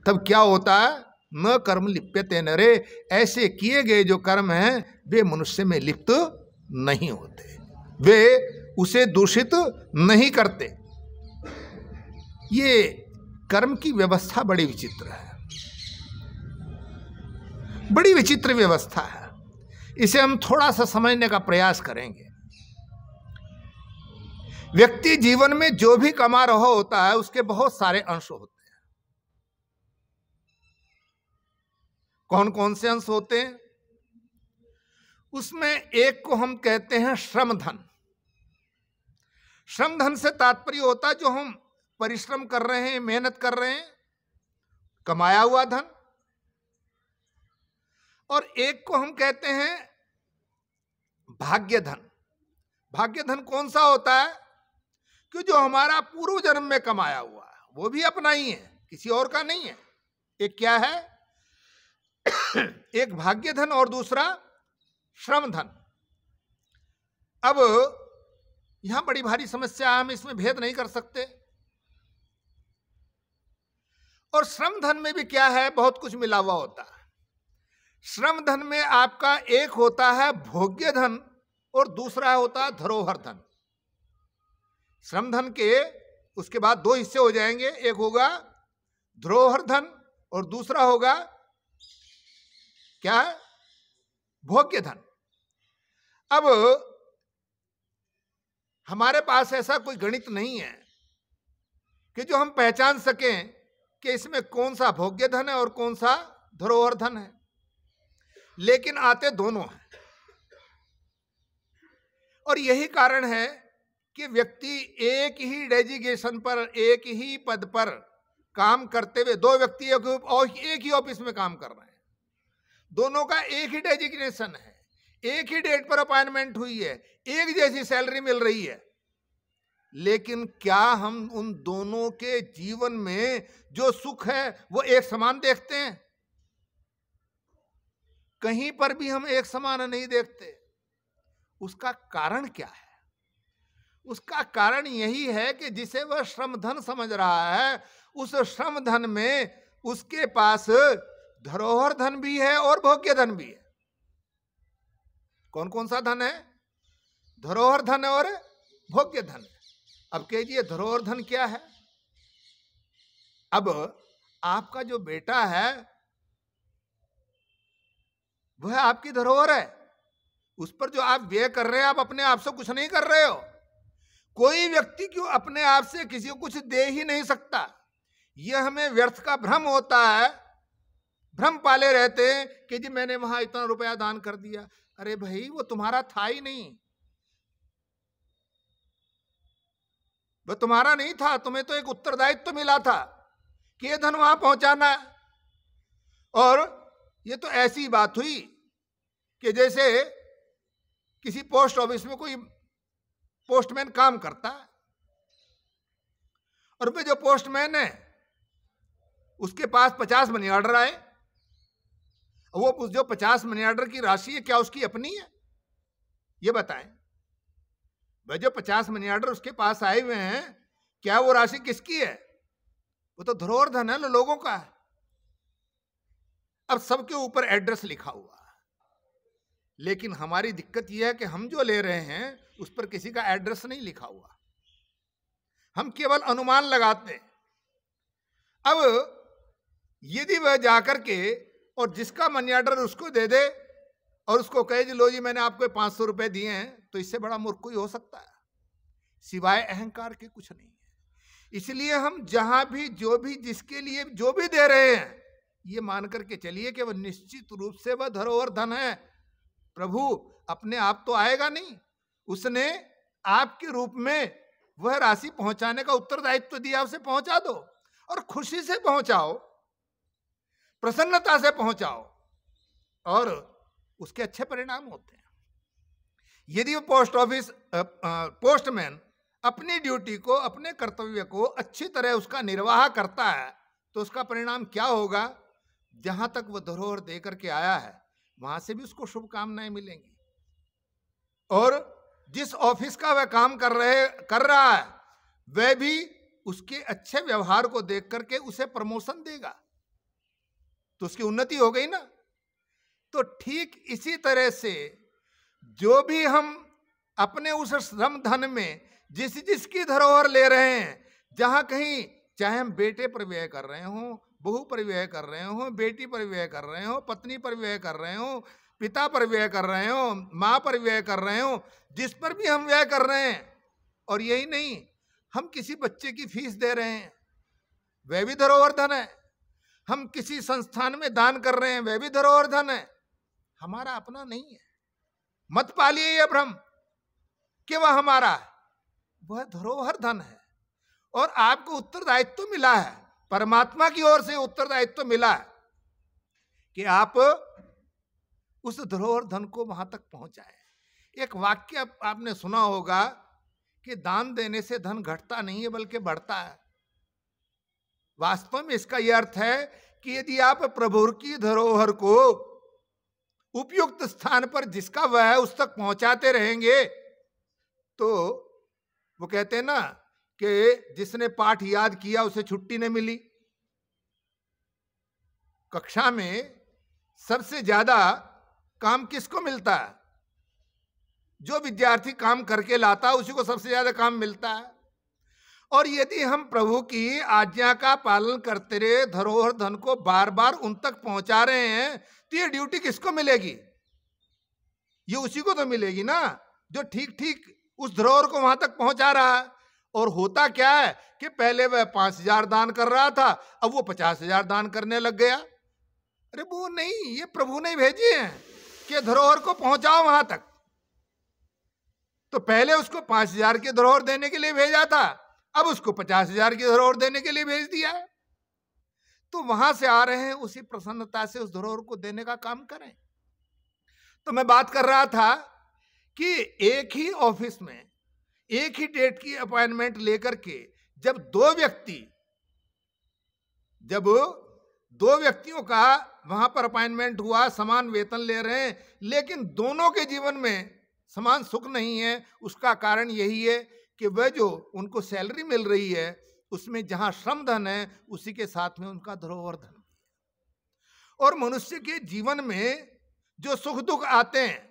तब क्या होता है, न कर्म लिप्यते नरे, ऐसे किए गए जो कर्म हैं वे मनुष्य में लिप्त नहीं होते, वे उसे दूषित नहीं करते। ये कर्म की व्यवस्था बड़ी विचित्र है, बड़ी विचित्र व्यवस्था है। इसे हम थोड़ा सा समझने का प्रयास करेंगे। व्यक्ति जीवन में जो भी कमा रहा होता है उसके बहुत सारे अंश होते हैं। कौन कौन से अंश होते हैं? उसमें एक को हम कहते हैं श्रम धन। श्रम धन से तात्पर्य होता है जो हम परिश्रम कर रहे हैं, मेहनत कर रहे हैं, कमाया हुआ धन। और एक को हम कहते हैं भाग्य धन। भाग्य धन कौन सा होता है? कि जो हमारा पूर्व जन्म में कमाया हुआ है, वो भी अपना ही है, किसी और का नहीं है। एक क्या है? एक भाग्य धन और दूसरा श्रम धन। अब यहां बड़ी भारी समस्या है, हम इसमें भेद नहीं कर सकते। और श्रम धन में भी क्या है, बहुत कुछ मिला हुआ होता है। श्रम धन में आपका एक होता है भोग्य धन और दूसरा होता है धरोहर धन। श्रम धन के उसके बाद दो हिस्से हो जाएंगे, एक होगा धरोहर धन और दूसरा होगा क्या? भोग्य धन। अब हमारे पास ऐसा कोई गणित नहीं है कि जो हम पहचान सकें कि इसमें कौन सा भोग्य धन है और कौन सा धरोहर धन है, लेकिन आते दोनों हैं। और यही कारण है कि व्यक्ति एक ही डेजिग्नेशन पर, एक ही पद पर काम करते हुए, दो व्यक्ति एक ही ऑफिस में काम कर रहे हैं, दोनों का एक ही डेजिग्नेशन है, एक ही डेट पर अपॉइंटमेंट हुई है, एक जैसी सैलरी मिल रही है, लेकिन क्या हम उन दोनों के जीवन में जो सुख है वो एक समान देखते हैं? कहीं पर भी हम एक समान नहीं देखते। उसका कारण क्या है? उसका कारण यही है कि जिसे वह श्रम धन समझ रहा है, उस श्रम धन में उसके पास धरोहर धन भी है और भोग्य धन भी है। कौन कौन सा धन है? धरोहर धन और भोग्य धन। अब कहिए धरोहर धन क्या है? अब आपका जो बेटा है वह आपकी धरोहर है, उस पर जो आप व्यय कर रहे हैं, आप अपने आप से कुछ नहीं कर रहे हो। कोई व्यक्ति क्यों अपने आप से किसी को कुछ दे ही नहीं सकता। यह हमें व्यर्थ का भ्रम होता है, भ्रम पाले रहते हैं कि जी मैंने वहां इतना रुपया दान कर दिया। अरे भाई, वो तुम्हारा था ही नहीं, वो तुम्हारा नहीं था। तुम्हें तो एक उत्तरदायित्व मिला था कि ये धन वहां पहुंचाना। और ये तो ऐसी बात हुई कि जैसे किसी पोस्ट ऑफिस में कोई पोस्टमैन काम करता है और वे जो पोस्टमैन है उसके पास 50 मनी ऑर्डर आए। वो जो 50 मनी ऑर्डर की राशि है, क्या उसकी अपनी है? ये बताएं। वह जो 50 मनी ऑर्डर उसके पास आए हुए हैं, क्या वो राशि किसकी है? वो तो धरोहर धन है, लोगों का है। अब सबके ऊपर एड्रेस लिखा हुआ है, लेकिन हमारी दिक्कत यह है कि हम जो ले रहे हैं उस पर किसी का एड्रेस नहीं लिखा हुआ, हम केवल अनुमान लगाते हैं। अब यदि वह जाकर के और जिसका मनी ऑर्डर उसको दे दे और उसको कहे जी लो जी मैंने आपको 500 रुपए दिए हैं, तो इससे बड़ा मूर्ख कोई हो सकता है? सिवाय अहंकार के कुछ नहीं है। इसलिए हम जहां भी जो भी जिसके लिए जो भी दे रहे हैं, ये मान करके चलिए कि वह निश्चित रूप से वह धरोहर धन है। प्रभु अपने आप तो आएगा नहीं, उसने आपके रूप में वह राशि पहुंचाने का उत्तरदायित्व दिया, उसे पहुंचा दो और खुशी से पहुंचाओ, प्रसन्नता से पहुंचाओ और उसके अच्छे परिणाम होते हैं। यदि वो पोस्टमैन अपनी ड्यूटी को, अपने कर्तव्य को अच्छी तरह उसका निर्वाह करता है, तो उसका परिणाम क्या होगा? जहां तक वो धरोहर दे करके आया है वहां से भी उसको शुभकामनाएं मिलेंगी। और जिस ऑफिस का वह काम कर रहा है वह भी उसके अच्छे व्यवहार को देख करके उसे प्रमोशन देगा। तो उसकी उन्नति हो गई ना। तो ठीक इसी तरह से जो भी हम अपने उस श्रम धन में जिसकी धरोहर ले रहे हैं, जहां कहीं चाहे हम बेटे पर व्यय कर रहे हो, बहू पर व्यय कर रहे हो, बेटी पर व्यय कर रहे हो, पत्नी पर व्यय कर रहे हो, पिता पर व्यय कर रहे हो, माँ पर व्यय कर रहे हो, जिस पर भी हम व्यय कर रहे हैं, और यही नहीं, हम किसी बच्चे की फीस दे रहे हैं, वह भी धरोहर धन है। हम किसी संस्थान में दान कर रहे हैं, वह भी धरोहर धन है। हमारा अपना नहीं है। मत पालिए यह भ्रम कि वह हमारा है, वह धरोहर धन है। और आपको उत्तरदायित्व मिला है, परमात्मा की ओर से उत्तरदायित्व मिला है कि आप उस धरोहर धन को वहां तक पहुंचाएं। एक वाक्य आपने सुना होगा कि दान देने से धन घटता नहीं है बल्कि बढ़ता है। वास्तव में इसका यह अर्थ है कि यदि आप प्रभु की धरोहर को उपयुक्त स्थान पर जिसका वह है उस तक पहुंचाते रहेंगे, तो वो कहते हैं ना कि जिसने पाठ याद किया उसे छुट्टी नहीं मिली। कक्षा में सबसे ज्यादा काम किसको मिलता है? जो विद्यार्थी काम करके लाता है उसी को सबसे ज्यादा काम मिलता है। और यदि हम प्रभु की आज्ञा का पालन करते रहे, धरोहर धन को बार बार उन तक पहुंचा रहे हैं, तो ये ड्यूटी किसको मिलेगी? ये उसी को तो मिलेगी ना जो ठीक ठीक उस धरोहर को वहां तक पहुंचा रहा है। और होता क्या है कि पहले वह 5,000 दान कर रहा था, अब वो 50,000 दान करने लग गया। अरे वो नहीं, ये प्रभु ने भेजे हैं कि धरोहर को पहुंचाओ वहां तक। तो पहले उसको 5,000 की धरोहर देने के लिए भेजा था, अब उसको 50,000 की धरोहर देने के लिए भेज दिया है। तो वहां से आ रहे हैं, उसी प्रसन्नता से उस धरोहर को देने का काम करें। तो मैं बात कर रहा था कि एक ही ऑफिस में एक ही डेट की अपॉइंटमेंट लेकर के जब दो व्यक्तियों का वहां पर अपॉइंटमेंट हुआ, समान वेतन ले रहे हैं, लेकिन दोनों के जीवन में समान सुख नहीं है, उसका कारण यही है कि वह जो उनको सैलरी मिल रही है उसमें जहां श्रम धन है उसी के साथ में उनका धरोहर धन भी है। और मनुष्य के जीवन में जो सुख दुख आते हैं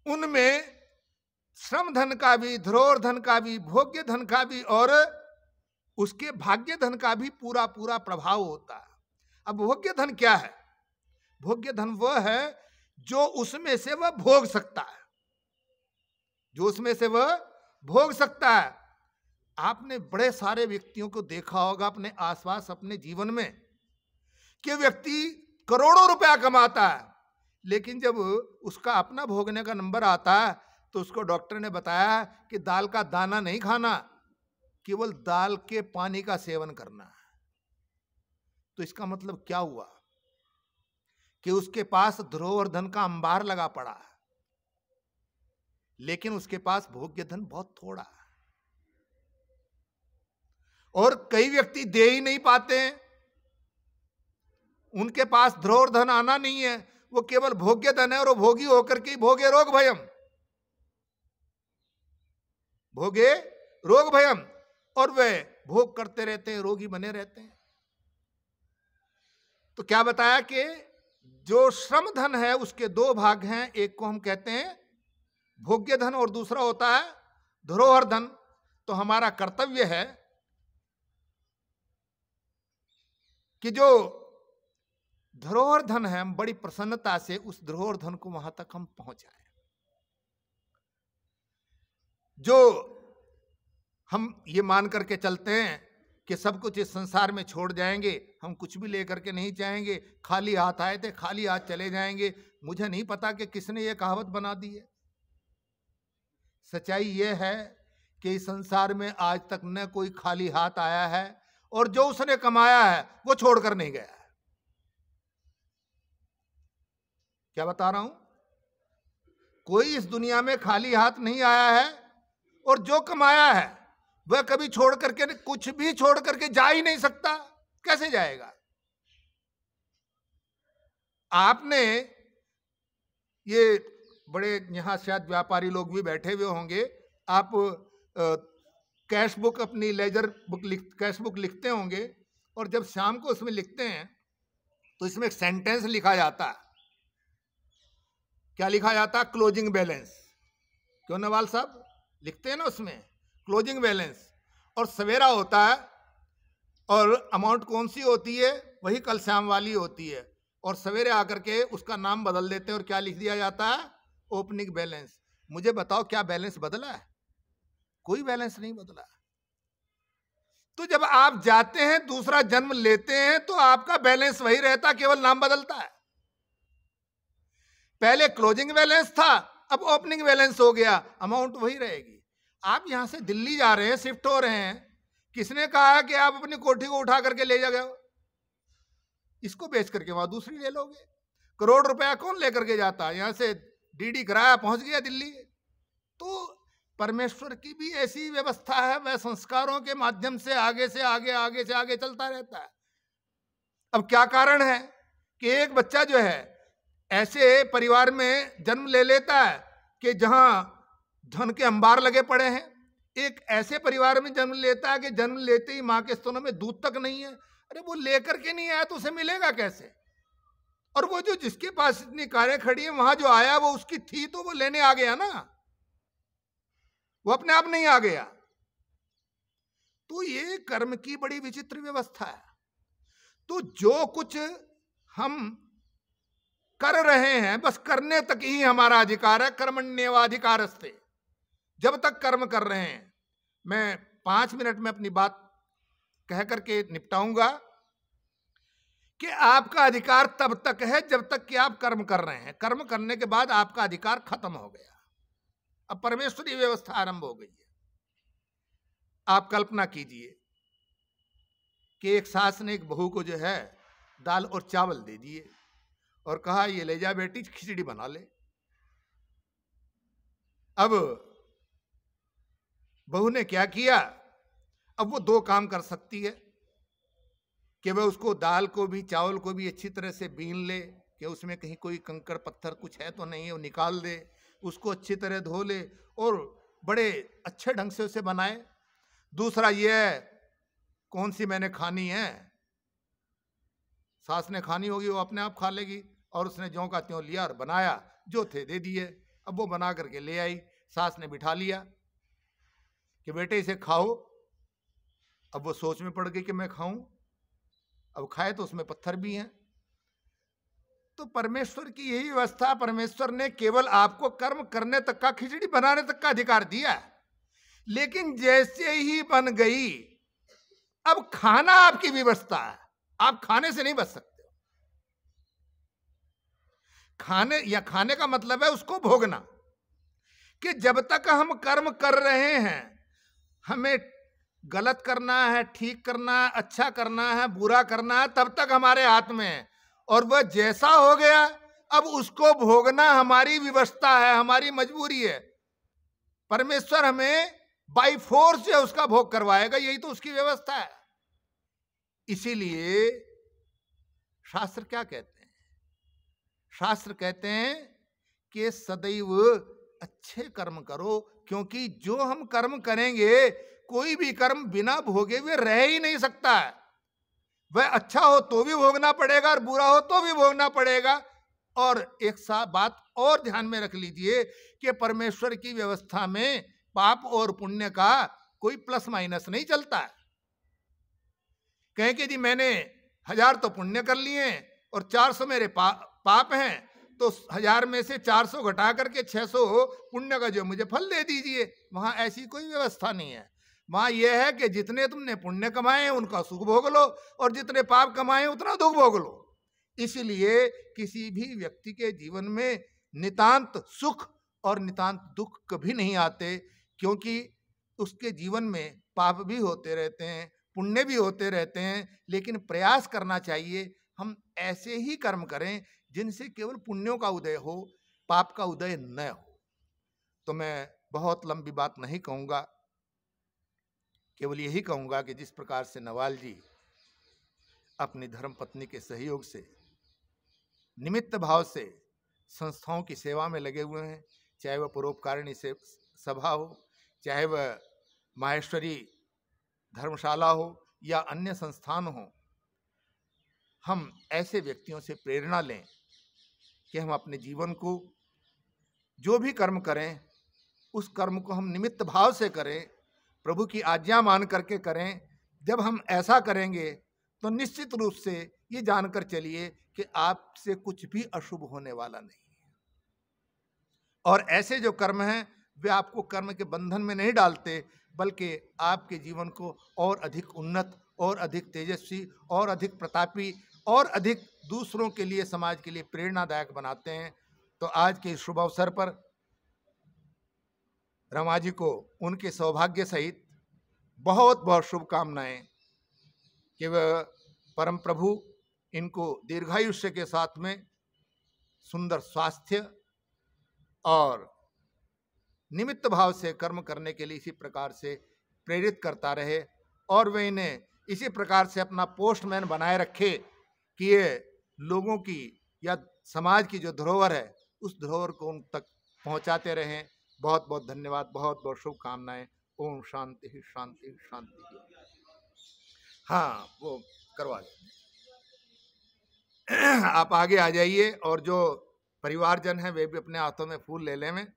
उनमें श्रम धन का भी, धरोहर धन का भी, भोग्य धन का भी और उसके भाग्य धन का भी पूरा पूरा प्रभाव होता है। अब भोग्य धन क्या है? भोग्य धन वह है जो उसमें से वह भोग सकता है, जो उसमें से वह भोग सकता है। आपने बड़े सारे व्यक्तियों को देखा होगा अपने आसपास, अपने जीवन में, कि व्यक्ति करोड़ों रुपया कमाता है, लेकिन जब उसका अपना भोगने का नंबर आता है तो उसको डॉक्टर ने बताया कि दाल का दाना नहीं खाना, केवल दाल के पानी का सेवन करना है। तो इसका मतलब क्या हुआ कि उसके पास धरोहर धन का अंबार लगा पड़ा है, लेकिन उसके पास भोग्य धन बहुत थोड़ा है। और कई व्यक्ति दे ही नहीं पाते हैं, उनके पास धरोहर धन आना नहीं है, वो केवल भोग्य धन है और वो भोगी होकर के भोगे रोग भयम, भोगे रोग भयम, और वे भोग करते रहते हैं, रोगी बने रहते हैं। तो क्या बताया कि जो श्रम धन है उसके दो भाग हैं, एक को हम कहते हैं भोग्य धन और दूसरा होता है धरोहर धन। तो हमारा कर्तव्य है कि जो धरोहर धन है हम बड़ी प्रसन्नता से उस धरोहर धन को वहां तक हम पहुंचाएं। जो हम ये मान करके चलते हैं कि सब कुछ इस संसार में छोड़ जाएंगे, हम कुछ भी लेकर के नहीं जाएंगे, खाली हाथ आए थे खाली हाथ चले जाएंगे, मुझे नहीं पता कि किसने ये कहावत बना दी है। सच्चाई ये है कि इस संसार में आज तक न कोई खाली हाथ आया है, और जो उसने कमाया है वो छोड़कर नहीं गया है। क्या बता रहा हूं? कोई इस दुनिया में खाली हाथ नहीं आया है, और जो कमाया है वह कभी छोड़ करके, कुछ भी छोड़ करके जा ही नहीं सकता। कैसे जाएगा? आपने ये बड़े यहां शायद व्यापारी लोग भी बैठे हुए होंगे, आप कैश बुक, अपनी लेजर बुक कैश बुक लिखते होंगे, और जब शाम को उसमें लिखते हैं तो इसमें एक सेंटेंस लिखा जाता है। क्या लिखा जाता है? Closing balance. क्यों नवाल साहब? लिखते हैं ना उसमें क्लोजिंग बैलेंस। और सवेरा होता है और अमाउंट कौन सी होती है? वही कल शाम वाली होती है। और सवेरे आकर के उसका नाम बदल देते हैं और क्या लिख दिया जाता है? Opening balance. मुझे बताओ क्या बैलेंस बदला है? कोई बैलेंस नहीं बदला। तो जब आप जाते हैं, दूसरा जन्म लेते हैं, तो आपका बैलेंस वही रहता, केवल नाम बदलता है। पहले क्लोजिंग बैलेंस था, अब ओपनिंग बैलेंस हो गया, अमाउंट वही रहेगी। आप यहां से दिल्ली जा रहे हैं, शिफ्ट हो रहे हैं, किसने कहा कि आप अपनी कोठी को उठा करके ले जा गए? इसको बेच करके वहां दूसरी ले लोगे। करोड़ रुपया कौन लेकर के जाता है? यहां से डीडी कराया, पहुंच गया दिल्ली। तो परमेश्वर की भी ऐसी व्यवस्था है, वह संस्कारों के माध्यम से आगे से आगे, आगे से आगे चलता रहता है। अब क्या कारण है कि एक बच्चा जो है ऐसे परिवार में जन्म ले लेता है कि जहां धन के अंबार लगे पड़े हैं, एक ऐसे परिवार में जन्म लेता है कि जन्म लेते ही मां के स्तनों में दूध तक नहीं है। अरे वो लेकर के नहीं आया तो उसे मिलेगा कैसे? और वो जो जिसके पास इतनी कारें खड़ी है, वहां जो आया वो उसकी थी तो वो लेने आ गया ना, वो अपने आप नहीं आ गया। तो ये कर्म की बड़ी विचित्र व्यवस्था है। तो जो कुछ हम कर रहे हैं, बस करने तक ही हमारा अधिकार है। कर्मण्येवाधिकारस्ते। जब तक कर्म कर रहे हैं, मैं 5 मिनट में अपनी बात कह करके निपटाऊंगा कि आपका अधिकार तब तक है जब तक कि आप कर्म कर रहे हैं। कर्म करने के बाद आपका अधिकार खत्म हो गया, अब परमेश्वरी व्यवस्था आरंभ हो गई है। आप कल्पना कीजिए कि एक सास ने एक बहू को जो है दाल और चावल दे दिए और कहा ये ले जा बेटी, खिचड़ी बना ले। अब बहू ने क्या किया? अब वो 2 काम कर सकती है कि वह उसको दाल को भी चावल को भी अच्छी तरह से बीन ले कि उसमें कहीं कोई कंकड़ पत्थर कुछ है तो नहीं है, वो निकाल दे, उसको अच्छी तरह धो ले और बड़े अच्छे ढंग से उसे बनाए। दूसरा ये है, कौन सी मैंने खानी है, सास ने खानी होगी, वो अपने आप खा लेगी। और उसने ज्यों का त्यों लिया और बनाया, जो थे दे दिए। अब वो बना करके ले आई, सास ने बिठा लिया कि बेटे इसे खाओ। अब वो सोच में पड़ गई कि मैं खाऊं। अब खाए तो उसमें पत्थर भी हैं। तो परमेश्वर की यही व्यवस्था, परमेश्वर ने केवल आपको कर्म करने तक का, खिचड़ी बनाने तक का अधिकार दिया, लेकिन जैसे ही बन गई, अब खाना आपकी व्यवस्था है, आप खाने से नहीं बच सकते। खाने या खाने का मतलब है उसको भोगना, कि जब तक हम कर्म कर रहे हैं, हमें गलत करना है, ठीक करना है, अच्छा करना है, बुरा करना है, तब तक हमारे हाथ में है। और वह जैसा हो गया, अब उसको भोगना हमारी व्यवस्था है, हमारी मजबूरी है। परमेश्वर हमें बाय फोर्स जो उसका भोग करवाएगा, यही तो उसकी व्यवस्था है। इसीलिए शास्त्र क्या कहते हैं? शास्त्र कहते हैं कि सदैव अच्छे कर्म करो, क्योंकि जो हम कर्म करेंगे, कोई भी कर्म बिना भोगे हुए रह ही नहीं सकता है। वह अच्छा हो तो भी भोगना पड़ेगा और बुरा हो तो भी भोगना पड़ेगा। और एक साथ बात और ध्यान में रख लीजिए कि परमेश्वर की व्यवस्था में पाप और पुण्य का कोई प्लस माइनस नहीं चलता है। कहें कि जी मैंने 1000 तो पुण्य कर लिए और 400 मेरे पाप हैं, तो 1000 में से 400 घटा करके 600 पुण्य का जो मुझे फल दे दीजिए। वहां ऐसी कोई व्यवस्था नहीं है। वहां यह है कि जितने तुमने पुण्य कमाए हैं उनका सुख भोग लो, और जितने पाप कमाए उतना दुख भोग लो। इसलिए किसी भी व्यक्ति के जीवन में नितांत सुख और नितांत दुख कभी नहीं आते, क्योंकि उसके जीवन में पाप भी होते रहते हैं, पुण्य भी होते रहते हैं। लेकिन प्रयास करना चाहिए हम ऐसे ही कर्म करें जिनसे केवल पुण्यों का उदय हो, पाप का उदय न हो। तो मैं बहुत लंबी बात नहीं कहूंगा, केवल यही कहूंगा कि जिस प्रकार से नवाल जी अपनी धर्म पत्नी के सहयोग से निमित्त भाव से संस्थाओं की सेवा में लगे हुए हैं, चाहे वह परोपकारिणी से सभा हो, चाहे वह माहेश्वरी धर्मशाला हो या अन्य संस्थान हो, हम ऐसे व्यक्तियों से प्रेरणा लें कि हम अपने जीवन को जो भी कर्म करें उस कर्म को हम निमित्त भाव से करें, प्रभु की आज्ञा मान करके करें। जब हम ऐसा करेंगे तो निश्चित रूप से ये जानकर चलिए कि आपसे कुछ भी अशुभ होने वाला नहीं है। और ऐसे जो कर्म हैं वे आपको कर्म के बंधन में नहीं डालते, बल्कि आपके जीवन को और अधिक उन्नत, और अधिक तेजस्वी, और अधिक प्रतापी, और अधिक दूसरों के लिए, समाज के लिए प्रेरणादायक बनाते हैं। तो आज के इस शुभ अवसर पर रमा जी को उनके सौभाग्य सहित बहुत बहुत शुभकामनाएं कि वह परम प्रभु इनको दीर्घायुष्य के साथ में सुंदर स्वास्थ्य और निमित्त भाव से कर्म करने के लिए इसी प्रकार से प्रेरित करता रहे, और वे इन्हें इसी प्रकार से अपना पोस्टमैन बनाए रखे कि ये लोगों की या समाज की जो धरोहर है उस धरोहर को उन तक पहुंचाते रहें। बहुत बहुत धन्यवाद, बहुत बहुत शुभकामनाएं। ओम शांति ही शांति शांति। हाँ, वो करवा लें। आप आगे आ जाइए, और जो परिवारजन हैं वे भी अपने हाथों में फूल ले लें।